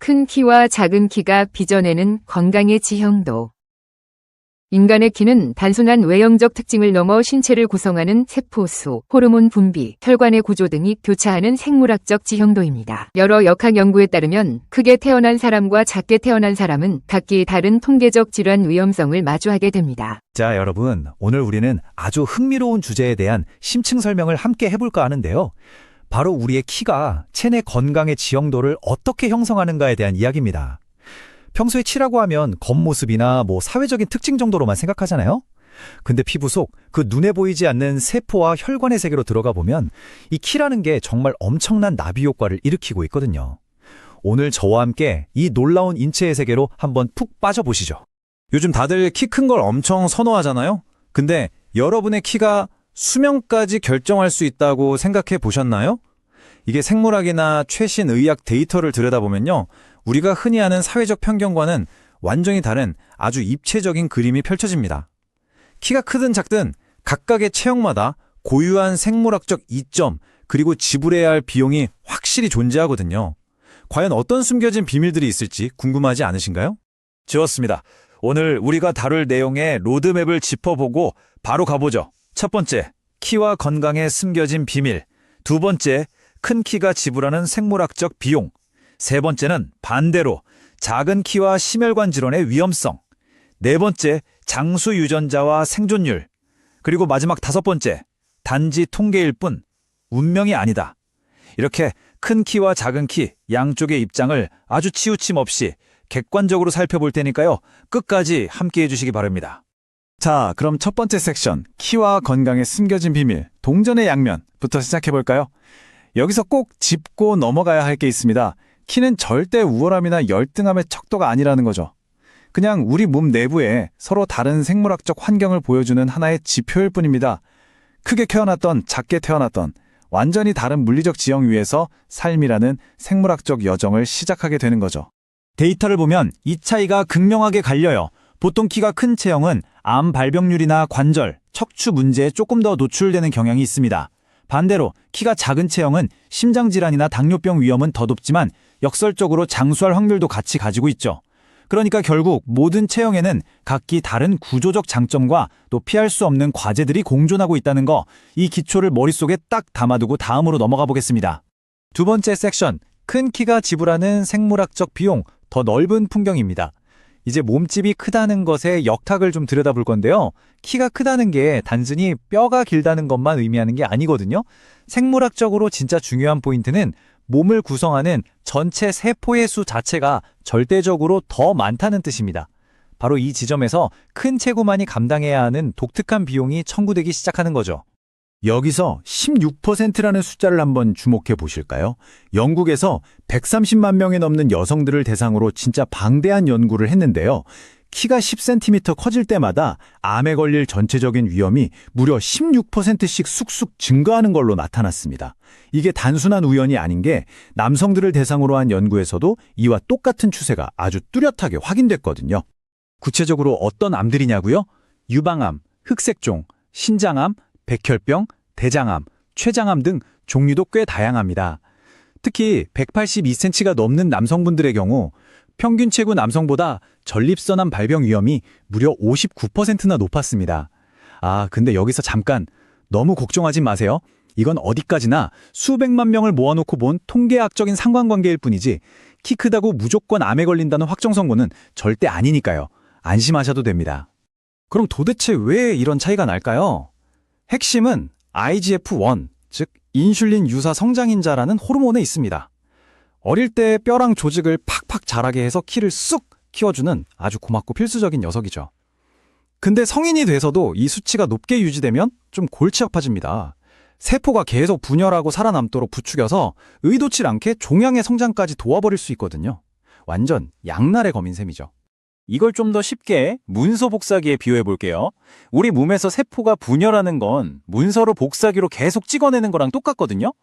큰 키와 작은 키가 빚어내는 건강의 지형도. 인간의 키는 단순한 외형적 특징을 넘어 신체를 구성하는 세포수, 호르몬 분비, 혈관의 구조 등이 교차하는 생물학적 지형도입니다. 여러 역학 연구에 따르면 크게 태어난 사람과 작게 태어난 사람은 각기 다른 통계적 질환 위험성을 마주하게 됩니다. 자, 여러분, 오늘 우리는 아주 흥미로운 주제에 대한 심층 설명을 함께 해볼까 하는데요. 바로 우리의 키가 체내 건강의 지형도를 어떻게 형성하는가에 대한 이야기입니다. 평소에 키라고 하면 겉모습이나 사회적인 특징 정도로만 생각하잖아요. 근데 피부 속 그 눈에 보이지 않는 세포와 혈관의 세계로 들어가 보면 이 키라는 게 정말 엄청난 나비 효과를 일으키고 있거든요. 오늘 저와 함께 이 놀라운 인체의 세계로 한번 푹 빠져보시죠. 요즘 다들 키 큰 걸 엄청 선호하잖아요? 근데 여러분의 키가 수명까지 결정할 수 있다고 생각해 보셨나요? 이게 생물학이나 최신 의학 데이터를 들여다보면요. 우리가 흔히 아는 사회적 편견과는 완전히 다른 아주 입체적인 그림이 펼쳐집니다. 키가 크든 작든 각각의 체형마다 고유한 생물학적 이점 그리고 지불해야 할 비용이 확실히 존재하거든요. 과연 어떤 숨겨진 비밀들이 있을지 궁금하지 않으신가요? 좋습니다. 오늘 우리가 다룰 내용의 로드맵을 짚어보고 바로 가보죠. 첫 번째, 키와 건강의 숨겨진 비밀. 두 번째, 큰 키가 지불하는 생물학적 비용. 세 번째는 반대로 작은 키와 심혈관 질환의 위험성. 네 번째, 장수 유전자와 생존율. 그리고 마지막 다섯 번째, 단지 통계일 뿐 운명이 아니다. 이렇게 큰 키와 작은 키 양쪽의 입장을 아주 치우침 없이 객관적으로 살펴볼 테니까요. 끝까지 함께해 주시기 바랍니다. 자, 그럼 첫 번째 섹션, 키와 건강의 숨겨진 비밀, 동전의 양면부터 시작해볼까요? 여기서 꼭 짚고 넘어가야 할 게 있습니다. 키는 절대 우월함이나 열등함의 척도가 아니라는 거죠. 그냥 우리 몸 내부에 서로 다른 생물학적 환경을 보여주는 하나의 지표일 뿐입니다. 크게 태어났던 작게 태어났던 완전히 다른 물리적 지형 위에서 삶이라는 생물학적 여정을 시작하게 되는 거죠. 데이터를 보면 이 차이가 극명하게 갈려요. 보통 키가 큰 체형은 암 발병률이나 관절, 척추 문제에 조금 더 노출되는 경향이 있습니다. 반대로 키가 작은 체형은 심장질환이나 당뇨병 위험은 더 높지만 역설적으로 장수할 확률도 같이 가지고 있죠. 그러니까 결국 모든 체형에는 각기 다른 구조적 장점과 또 피할 수 없는 과제들이 공존하고 있다는 거, 이 기초를 머릿속에 딱 담아두고 다음으로 넘어가 보겠습니다. 두 번째 섹션, 큰 키가 지불하는 생물학적 비용, 더 넓은 풍경입니다. 이제 몸집이 크다는 것의 역학을 좀 들여다볼 건데요. 키가 크다는 게 단순히 뼈가 길다는 것만 의미하는 게 아니거든요. 생물학적으로 진짜 중요한 포인트는 몸을 구성하는 전체 세포의 수 자체가 절대적으로 더 많다는 뜻입니다. 바로 이 지점에서 큰 체구만이 감당해야 하는 독특한 비용이 청구되기 시작하는 거죠. 여기서 16%라는 숫자를 한번 주목해 보실까요? 영국에서 130만 명이 넘는 여성들을 대상으로 진짜 방대한 연구를 했는데요. 키가 10cm 커질 때마다 암에 걸릴 전체적인 위험이 무려 16%씩 쑥쑥 증가하는 걸로 나타났습니다. 이게 단순한 우연이 아닌 게 남성들을 대상으로 한 연구에서도 이와 똑같은 추세가 아주 뚜렷하게 확인됐거든요. 구체적으로 어떤 암들이냐고요? 유방암, 흑색종, 신장암, 백혈병, 대장암, 췌장암 등 종류도 꽤 다양합니다. 특히 182cm가 넘는 남성분들의 경우 평균 체구 남성보다 전립선암 발병 위험이 무려 59%나 높았습니다. 근데 여기서 잠깐 너무 걱정하지 마세요. 이건 어디까지나 수백만 명을 모아놓고 본 통계학적인 상관관계일 뿐이지 키 크다고 무조건 암에 걸린다는 확정 선고는 절대 아니니까요. 안심하셔도 됩니다. 그럼 도대체 왜 이런 차이가 날까요? 핵심은 IGF-1, 즉 인슐린 유사 성장인자라는 호르몬에 있습니다. 어릴 때 뼈랑 조직을 팍팍 자라게 해서 키를 쑥 키워주는 아주 고맙고 필수적인 녀석이죠. 근데 성인이 돼서도 이 수치가 높게 유지되면 좀 골치 아파집니다. 세포가 계속 분열하고 살아남도록 부추겨서 의도치 않게 종양의 성장까지 도와버릴 수 있거든요. 완전 양날의 검인 셈이죠. 이걸 좀 더 쉽게 문서 복사기에 비유해 볼게요. 우리 몸에서 세포가 분열하는 건 문서로 복사기로 계속 찍어내는 거랑 똑같거든요.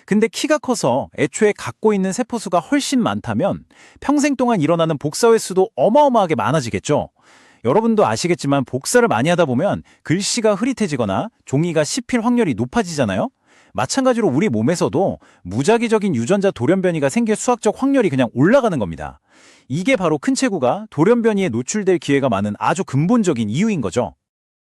근데 키가 커서 애초에 갖고 있는 세포 수가 훨씬 많다면 평생 동안 일어나는 복사 횟수도 어마어마하게 많아지겠죠. 여러분도 아시겠지만 복사를 많이 하다 보면 글씨가 흐릿해지거나 종이가 씹힐 확률이 높아지잖아요. 마찬가지로 우리 몸에서도 무작위적인 유전자 돌연변이가 생길 수학적 확률이 그냥 올라가는 겁니다. 이게 바로 큰 체구가 돌연변이에 노출될 기회가 많은 아주 근본적인 이유인 거죠.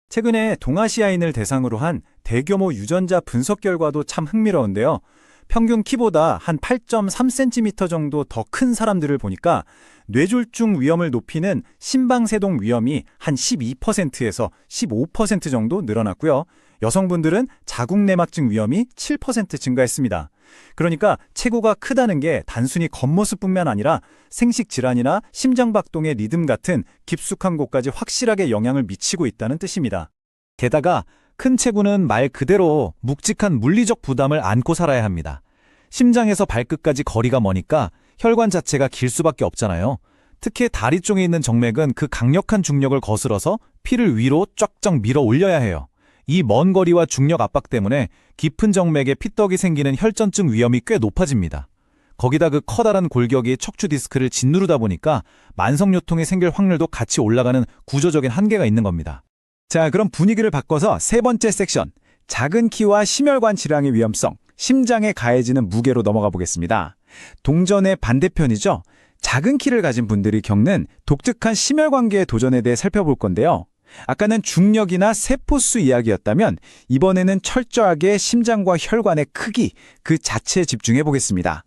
최근에 동아시아인을 대상으로 한 대규모 유전자 분석 결과도 참 흥미로운데요. 평균 키보다 한 8.3cm 정도 더 큰 사람들을 보니까 뇌졸중 위험을 높이는 심방세동 위험이 한 12%에서 15% 정도 늘어났고요. 여성분들은 자궁내막증 위험이 7% 증가했습니다. 그러니까 체구가 크다는 게 단순히 겉모습뿐만 아니라 생식질환이나 심장박동의 리듬 같은 깊숙한 곳까지 확실하게 영향을 미치고 있다는 뜻입니다. 게다가 큰 체구는 말 그대로 묵직한 물리적 부담을 안고 살아야 합니다. 심장에서 발끝까지 거리가 머니까 혈관 자체가 길 수밖에 없잖아요. 특히 다리 쪽에 있는 정맥은 그 강력한 중력을 거슬러서 피를 위로 쫙쫙 밀어 올려야 해요. 이 먼 거리와 중력 압박 때문에 깊은 정맥에 피떡이 생기는 혈전증 위험이 꽤 높아집니다. 거기다 그 커다란 골격이 척추 디스크를 짓누르다 보니까 만성요통이 생길 확률도 같이 올라가는 구조적인 한계가 있는 겁니다. 자, 그럼 분위기를 바꿔서 세 번째 섹션, 작은 키와 심혈관 질환의 위험성, 심장에 가해지는 무게로 넘어가 보겠습니다. 동전의 반대편이죠. 작은 키를 가진 분들이 겪는 독특한 심혈관계의 도전에 대해 살펴볼 건데요. 아까는 중력이나 세포수 이야기였다면 이번에는 철저하게 심장과 혈관의 크기, 그 자체에 집중해 보겠습니다.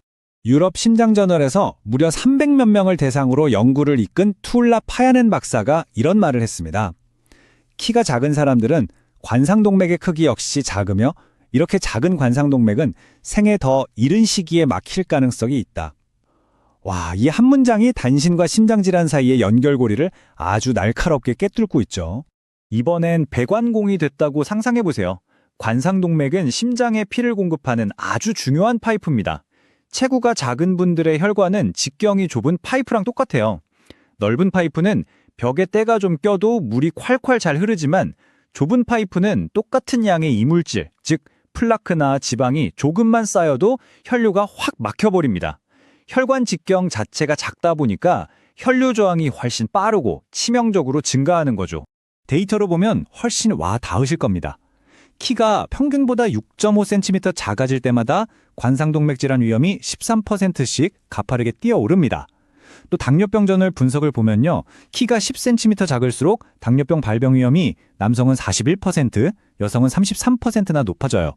유럽 심장저널에서 무려 300몇 명을 대상으로 연구를 이끈 투울라 파야넨 박사가 이런 말을 했습니다. 키가 작은 사람들은 관상동맥의 크기 역시 작으며 이렇게 작은 관상동맥은 생에 더 이른 시기에 막힐 가능성이 있다. 와, 이 한 문장이 단신과 심장질환 사이의 연결고리를 아주 날카롭게 꿰뚫고 있죠. 이번엔 배관공이 됐다고 상상해보세요. 관상동맥은 심장에 피를 공급하는 아주 중요한 파이프입니다. 체구가 작은 분들의 혈관은 직경이 좁은 파이프랑 똑같아요. 넓은 파이프는 벽에 때가 좀 껴도 물이 콸콸 잘 흐르지만 좁은 파이프는 똑같은 양의 이물질, 즉 플라크나 지방이 조금만 쌓여도 혈류가 확 막혀버립니다. 혈관 직경 자체가 작다 보니까 혈류 저항이 훨씬 빠르고 치명적으로 증가하는 거죠. 데이터로 보면 훨씬 와 닿으실 겁니다. 키가 평균보다 6.5cm 작아질 때마다 관상동맥 질환 위험이 13%씩 가파르게 뛰어오릅니다. 또 당뇨병 전월 분석을 보면요. 키가 10cm 작을수록 당뇨병 발병 위험이 남성은 41%, 여성은 33%나 높아져요.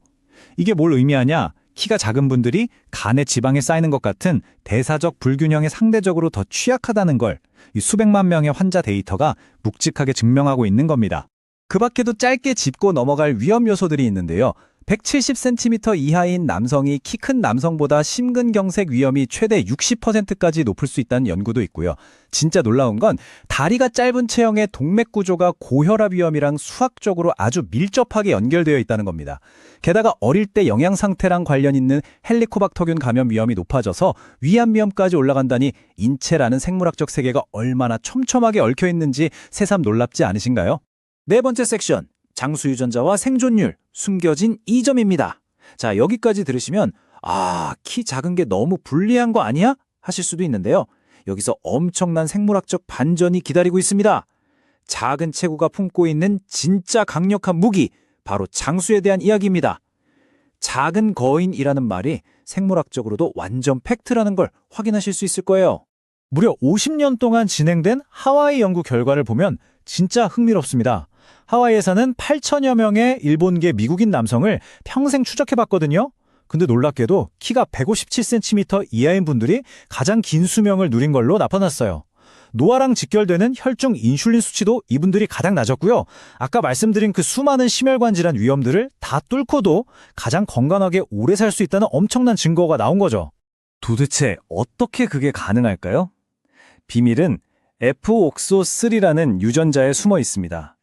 이게 뭘 의미하냐? 키가 작은 분들이 간에 지방에 쌓이는 것 같은 대사적 불균형에 상대적으로 더 취약하다는 걸 이 수백만 명의 환자 데이터가 묵직하게 증명하고 있는 겁니다. 그 밖에도 짧게 짚고 넘어갈 위험 요소들이 있는데요. 170cm 이하인 남성이 키 큰 남성보다 심근경색 위험이 최대 60%까지 높을 수 있다는 연구도 있고요. 진짜 놀라운 건 다리가 짧은 체형의 동맥 구조가 고혈압 위험이랑 수학적으로 아주 밀접하게 연결되어 있다는 겁니다. 게다가 어릴 때 영양 상태랑 관련 있는 헬리코박터균 감염 위험이 높아져서 위암 위험까지 올라간다니 인체라는 생물학적 세계가 얼마나 촘촘하게 얽혀 있는지 새삼 놀랍지 않으신가요? 네 번째 섹션, 장수 유전자와 생존율, 숨겨진 이점입니다. 자, 여기까지 들으시면 키 작은 게 너무 불리한 거 아니야? 하실 수도 있는데요. 여기서 엄청난 생물학적 반전이 기다리고 있습니다. 작은 체구가 품고 있는 진짜 강력한 무기, 바로 장수에 대한 이야기입니다. 작은 거인이라는 말이 생물학적으로도 완전 팩트라는 걸 확인하실 수 있을 거예요. 무려 50년 동안 진행된 하와이 연구 결과를 보면 진짜 흥미롭습니다. 하와이에서는 8천여 명의 일본계 미국인 남성을 평생 추적해봤거든요. 근데 놀랍게도 키가 157cm 이하인 분들이 가장 긴 수명을 누린 걸로 나타났어요. 노화랑 직결되는 혈중 인슐린 수치도 이분들이 가장 낮았고요. 아까 말씀드린 그 수많은 심혈관 질환 위험들을 다 뚫고도 가장 건강하게 오래 살 수 있다는 엄청난 증거가 나온 거죠. 도대체 어떻게 그게 가능할까요? 비밀은 F-옥소3라는 유전자에 숨어 있습니다.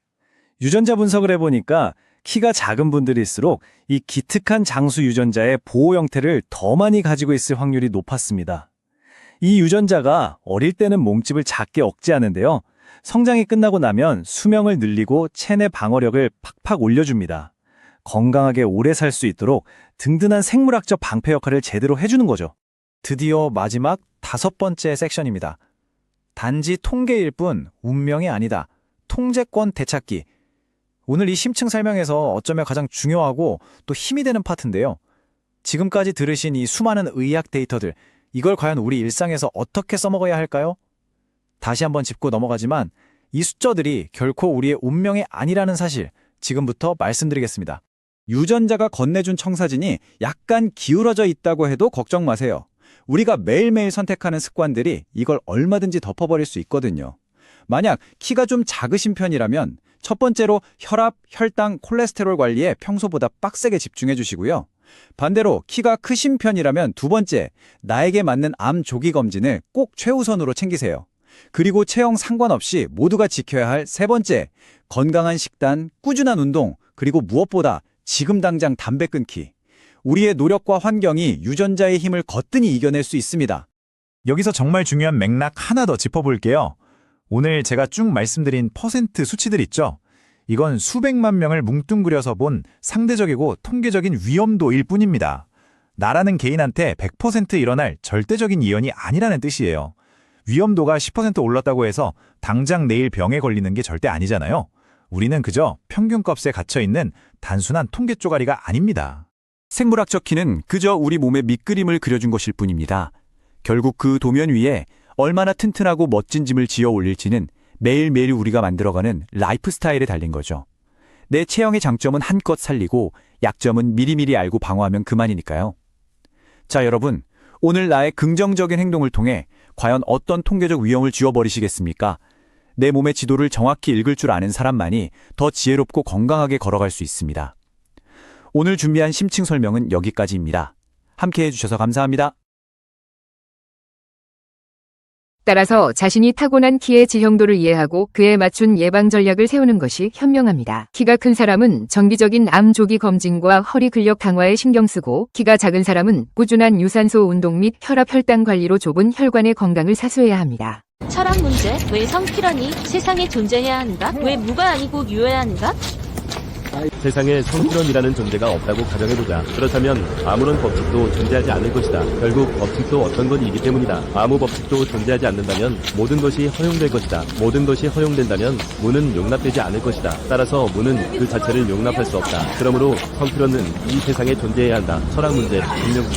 유전자 분석을 해보니까 키가 작은 분들일수록 이 기특한 장수 유전자의 보호 형태를 더 많이 가지고 있을 확률이 높았습니다. 이 유전자가 어릴 때는 몸집을 작게 억제하는데요. 성장이 끝나고 나면 수명을 늘리고 체내 방어력을 팍팍 올려줍니다. 건강하게 오래 살 수 있도록 든든한 생물학적 방패 역할을 제대로 해주는 거죠. 드디어 마지막 5번째 섹션입니다. 단지 통계일 뿐 운명이 아니다. 통제권 되찾기. 오늘 이 심층 설명에서 어쩌면 가장 중요하고 또 힘이 되는 파트인데요. 지금까지 들으신 이 수많은 의학 데이터들, 이걸 과연 우리 일상에서 어떻게 써먹어야 할까요? 다시 한번 짚고 넘어가지만 이 숫자들이 결코 우리의 운명이 아니라는 사실, 지금부터 말씀드리겠습니다. 유전자가 건네준 청사진이 약간 기울어져 있다고 해도 걱정 마세요. 우리가 매일매일 선택하는 습관들이 이걸 얼마든지 덮어버릴 수 있거든요. 만약 키가 좀 작으신 편이라면 첫 번째로 혈압, 혈당, 콜레스테롤 관리에 평소보다 빡세게 집중해 주시고요. 반대로 키가 크신 편이라면 두 번째, 나에게 맞는 암 조기 검진을 꼭 최우선으로 챙기세요. 그리고 체형 상관없이 모두가 지켜야 할 세 번째, 건강한 식단, 꾸준한 운동, 그리고 무엇보다 지금 당장 담배 끊기. 우리의 노력과 환경이 유전자의 힘을 거뜬히 이겨낼 수 있습니다. 여기서 정말 중요한 맥락 하나 더 짚어볼게요. 오늘 제가 쭉 말씀드린 퍼센트 수치들 있죠? 이건 수백만 명을 뭉뚱그려서 본 상대적이고 통계적인 위험도일 뿐입니다. 나라는 개인한테 100% 일어날 절대적인 이연이 아니라는 뜻이에요. 위험도가 10% 올랐다고 해서 당장 내일 병에 걸리는 게 절대 아니잖아요. 우리는 그저 평균값에 갇혀있는 단순한 통계 쪼가리가 아닙니다. 생물학적 키는 그저 우리 몸의 밑그림을 그려준 것일 뿐입니다. 결국 그 도면 위에 얼마나 튼튼하고 멋진 짐을 지어 올릴지는 매일매일 우리가 만들어가는 라이프 스타일에 달린 거죠. 내 체형의 장점은 한껏 살리고 약점은 미리미리 알고 방어하면 그만이니까요. 자, 여러분, 오늘 나의 긍정적인 행동을 통해 과연 어떤 통계적 위험을 지워버리시겠습니까? 내 몸의 지도를 정확히 읽을 줄 아는 사람만이 더 지혜롭고 건강하게 걸어갈 수 있습니다. 오늘 준비한 심층 설명은 여기까지입니다. 함께 해주셔서 감사합니다. 따라서 자신이 타고난 키의 지형도를 이해하고 그에 맞춘 예방 전략을 세우는 것이 현명합니다. 키가 큰 사람은 정기적인 암 조기 검진과 허리 근력 강화에 신경 쓰고, 키가 작은 사람은 꾸준한 유산소 운동 및 혈압 혈당 관리로 좁은 혈관의 건강을 사수해야 합니다. 철학 문제, 왜 성필연이 세상에 존재해야 하는가? 왜 무가 아니고 유여야 하는가? 세상에 성필원이라는 존재가 없다고 가정해보자. 그렇다면 아무런 법칙도 존재하지 않을 것이다. 결국 법칙도 어떤 것이기 때문이다. 아무 법칙도 존재하지 않는다면 모든 것이 허용될 것이다. 모든 것이 허용된다면 무는 용납되지 않을 것이다. 따라서 무는 그 자체를 용납할 수 없다. 그러므로 성필원은 이 세상에 존재해야 한다. 철학 문제, 김명수.